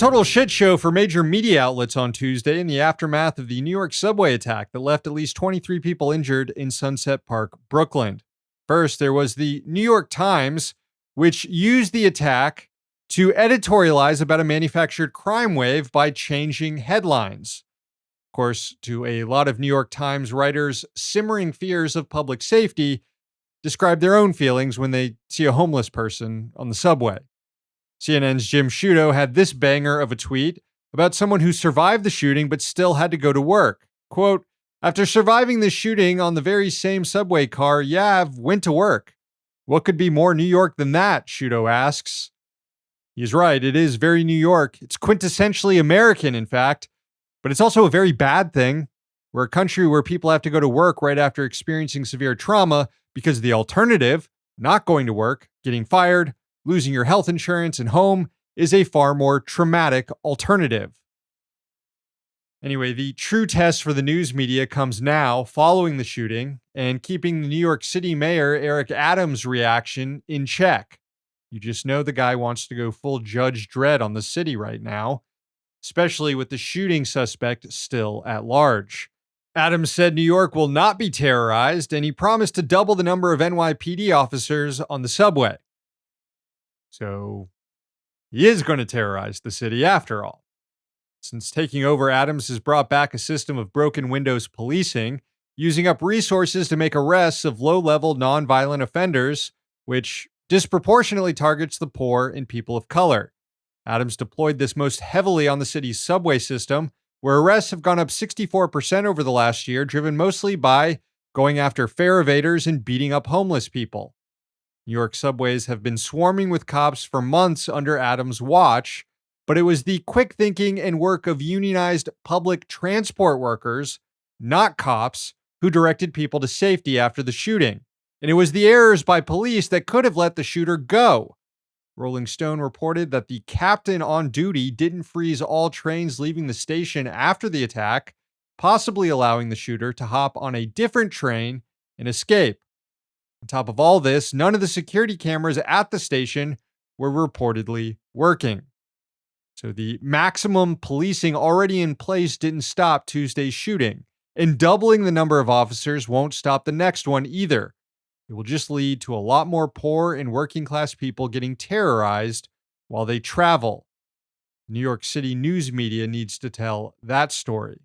total shit show for major media outlets on Tuesday in the aftermath of the New York subway attack that left at least 23 people injured in Sunset Park, Brooklyn. First, there was the New York Times, which used the attack to editorialize about a manufactured crime wave by changing headlines. Of course, to a lot of New York Times writers, simmering fears of public safety describe their own feelings when they see a homeless person on the subway. CNN's Jim Sciutto had this banger of a tweet about someone who survived the shooting but still had to go to work. Quote, "After surviving the shooting on the very same subway car, Yav went to work. What could be more New York than that?" Sciutto asks. He's right, it is very New York. It's quintessentially American, in fact, but it's also a very bad thing. We're a country where people have to go to work right after experiencing severe trauma because the alternative, not going to work, getting fired, losing your health insurance and home, is a far more traumatic alternative. Anyway, the true test for the news media comes now following the shooting and keeping the New York City Mayor Eric Adams' reaction in check. You just know the guy wants to go full Judge Dredd on the city right now, especially with the shooting suspect still at large. Adams said New York will not be terrorized, and he promised to double the number of NYPD officers on the subway. So he is going to terrorize the city after all. Since taking over, Adams has brought back a system of broken windows policing, using up resources to make arrests of low-level nonviolent offenders, which disproportionately targets the poor and people of color. Adams deployed this most heavily on the city's subway system, where arrests have gone up 64% over the last year, driven mostly by going after fare evaders and beating up homeless people. New York subways have been swarming with cops for months under Adams' watch, but it was the quick thinking and work of unionized public transport workers, not cops, who directed people to safety after the shooting. And it was the errors by police that could have let the shooter go. Rolling Stone reported that the captain on duty didn't freeze all trains leaving the station after the attack, possibly allowing the shooter to hop on a different train and escape. On top of all this, none of the security cameras at the station were reportedly working. So the maximum policing already in place didn't stop Tuesday's shooting, and doubling the number of officers won't stop the next one either. It will just lead to a lot more poor and working class people getting terrorized while they travel. New York City news media needs to tell that story.